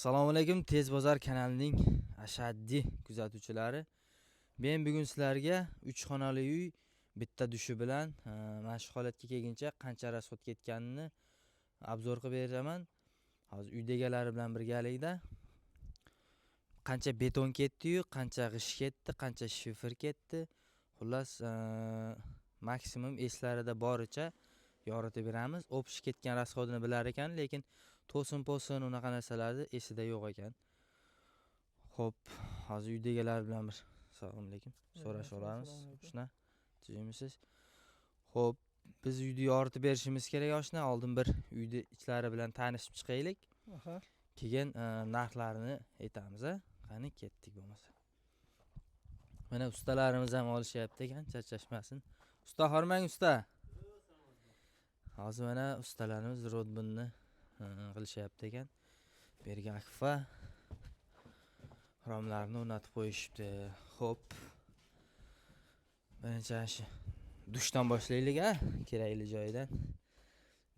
Assalomu alaykum, Tez Bozor kanalining ashaddiy kuzatuvchilari. Men bugun sizlarga 3 xonali uy bitta dushi bilan mana shu holatga kelguncha qancha rasxod ketganini obzor qilib beraman. Hozir uy egalari bilan birgalikda qancha beton ketdi-yu, qancha g'ish ketdi, qancha shifer ketdi. Xullas, maksimum eslarida boricha yoritib beramiz. O'pish ketgan rasxodini bilar ekan, lekin to'sin unaqa narsalarni esida yo'q ekan. Xo'p, hozir uy egalari bilan bir assalomu alaykum so'rashib olamiz. Shuna tuzimisiz? Xo'p, biz uyni yoritib berishimiz kerak oshna. Oldin bir uyni ichlari bilan tanishib chiqaylik. Keyin narxlarini aytamiz, a? Qani ketdik bo'lmasa. Mana ustalarimiz ham olishyapti ekan, charchashmasin. Usta, hormang usta. Hozir mana ustalarimiz rodbinni qilishyapti ekan. Berga akfa romlarni o'rnatib qo'yishibdi. Xo'p. Birinchi dushdan boshlaylik, a? Kerakli joyidan.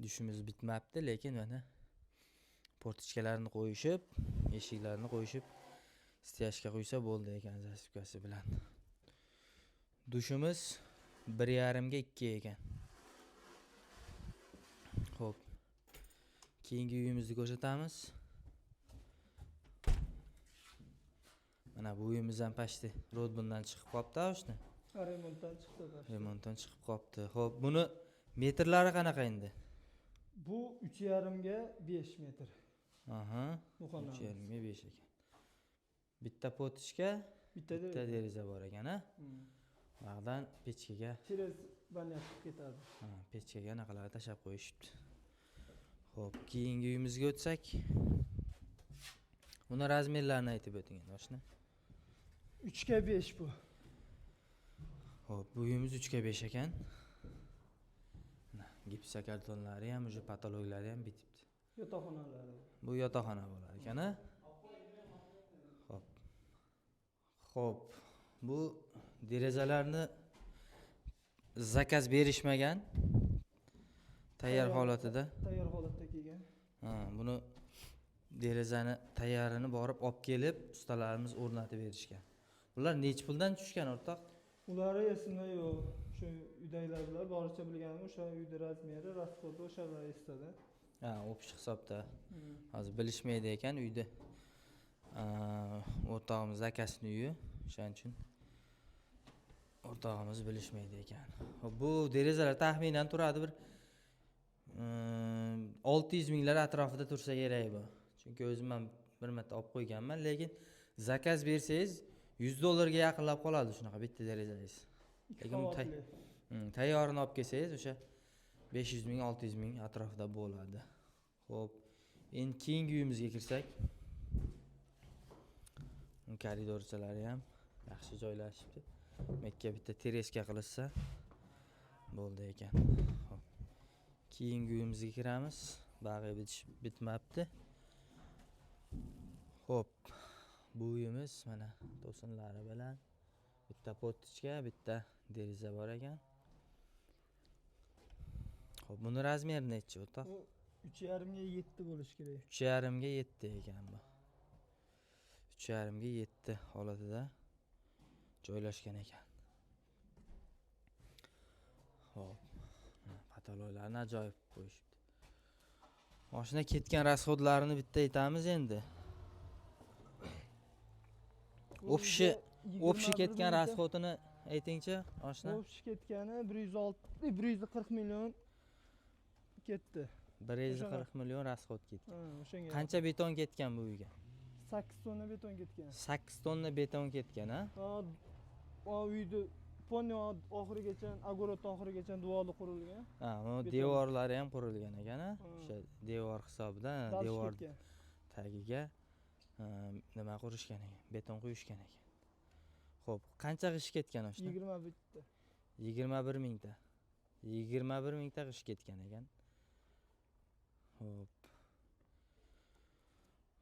Dushimiz bitmabdi, lekin mana portichkalarni qo'yishib, eshiklarni qo'yishib, stiyashga qo'ysa bo'ldi ekan zasipkasi bilan. Dushimiz 1,5 ga 2 ekan. Xo'p. Keyingi uyimizni ko'rsatamiz. Mana bu uyimiz ham pashti rodbindan chiqib qopti, oshna. Remontdan chiqdi pashti. Remontdan chiqib qopti. Xo'p, buni metrlari qanaqa endi? Bu 3,5 ga 5 metr. Aha. 3,5 ga 5 ekan. Bitta potichka, bitta deraza bor ekan, a? Ba'dan pechkaga Через banyak chiqib ketadi. Ha, pechkaga anaqalarni tashab qo'yishibdi. Xo'p, keyingi uyimizga o'tsak. Buni razmerlarini aytib o'ting endi, oshna. 3 ga 5 bu. Xo'p, bu uyimiz 3 ga 5 ekan. Gipsa kartonlari ham, o'sha patologlari ham bitibdi. Yotoqxonalari. Bu yotoqxona bo'lar ekan, a? Xo'p. Xo'p, bu derazalarni zakaz berishmagan. Tayyor holatida. Tayyor holatda kelgan. Ha, buni derazani tayyorini borib olib kelib, ustalarimiz o'rnatib berishgan. Ular nech puldan tushgan, o'rtoq? Ular esimda yo'q. Shu uydagilar bilan boricha bilganim o'sha uyning razmeri, rasxodi o'shalar esda. Ha, o'pish hisobda. Hozir bilishmaydi ekan uyda. O'rtog'imiz akasining uyi, o'shaning uchun o'rtog'imiz bilishmaydi ekan. Bu derazalar taxminan turadi bir 600 minglar atrofida tursa kerak bu. Chunki o'zim ham bir marta olib qo'yganman, lekin zakaz bersangiz $100 ga yaqinlab qoladi shunaqa bitta derazangiz. Lekin tayyorini olib kelsangiz o'sha 500 ming, 600 ming atrofida bo'ladi. Xo'p, endi keyingi uyimizga kirsak. Koridorchalari ham yaxshi joylashibdi. Mekka bitta tereska qilsa bo'ldi ekan. Xo'p. Keyingi uyimizga kiramiz. Bag'i bitmabdi. Xo'p. Bu uyimiz mana to'sinlari bilan bitta potichka, bitta deraza bor ekan. Xo'p, buni razmeri necha o'rtoq? 3,5 ga 7 bo'lish kerak. 3,5 ga 7 ekan bu. 3,5 ga 7 holatida joylashgan ekan. Xo'p. Patologlarni ajoyib qo'yishibdi. Mashina ketgan rasxodlarini bitta aytamiz endi. O'pishi ketgan rasxodini aytingchi, oshna. O'pishi ketgani 140 million ketdi. 140 million rasxod ketgan. O'shanga. Qancha beton ketgan bu uyga? 8 tonna beton ketgan. 8 tonna beton ketgan, a? O uyni ponyo oxirigacha, agorot oxirigacha devorli qurilgan. Ha, bu devorlari ham qurilgan ekan, a? O'sha devor hisobidan devor tagiga nima qurishgan ekan? Beton quyishgan ekan. Xo'p, qancha g'ish ketgan o'shda? 21 ta. 21 mingta. 21 mingta g'ish ketgan ekan. Xo'p.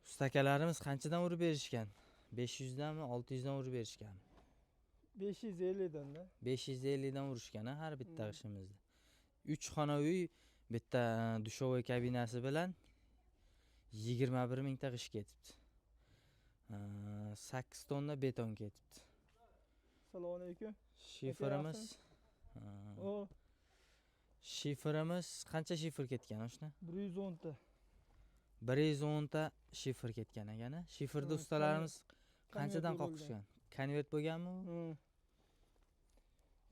Ustakalarimiz qanchadan urib berishgan? 500 danmi, 600 dan urib berishgan? 550 dan da. 550 dan urishgan har bitta g'ishimizda. 3 xona uy, bitta dushovoy kabinasi bilan 21 mingta g'ish ketibdi. 8 tonna beton ketibdi. Assalomu alaykum. Shiferimiz O shiferimiz qancha shifer ketgan oshna? 110 ta. 110 ta shifer ketgan ekan. Shiferda ustalarimiz qanchadan konvert qoqishgan? Konvert bo'lganmi? Hı.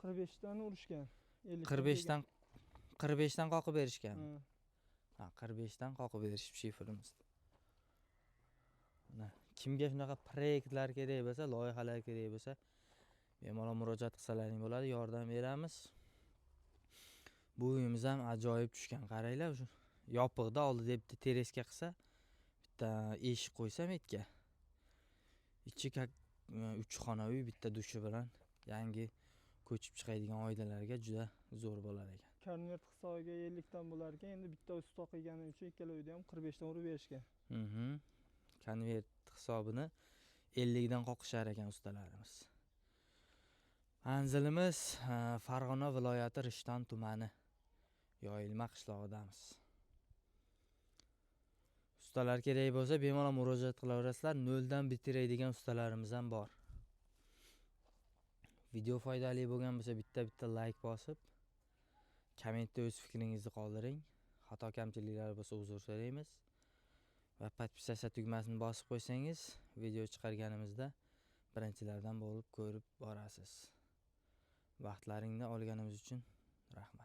45 tani urishgan. 50 45 dan qoqib berishgan. Hı. Ha, 45 dan qoqib berishib shiferimizni. Mana kimga shunaqa proyektlar kerak bo'lsa, loyihalar kerak bo'lsa, bemalol murojaat qilsalaring bo'ladi, yordam beramiz. Bu uyimiz ham ajoyib tushgan. Qaranglar, shu yopiqda oldida bitta tereska qilsa, bitta eshik qo'ysa metga. Ichi 3 xona uy, bitta dushi bilan yangi ko'chib chiqadigan oilalarga juda zo'r bo'lar ekan. Konvert hisobiga 50 dan bo'lar ekan. Endi bitta ustoq qilgani uchun ikkala uyda ham 45 dan urib berishgan. Konvert hisobini 50 dan qoqishar ekan ustalarimiz. Manzilimiz Farg'ona viloyati Rishton tumani Yoyilma qishlog'idamiz. Ustalar kerak bo'lsa bemalol murojaat qilaverasizlar. 0 dan bitiradigan ustalarimiz ham bor. Video foydali bo'lgan bo'lsa bitta like bosib, kommentda o'z fikringizni qoldiring. Xato kamchiliklar bo'lsa uzr so'raymiz. Va podpisatsiya tugmasini bosib qo'ysangiz, video chiqarganimizda birinchilardan bo'lib ko'rib borasiz. Vaqtlaringni olganimiz uchun rahmat.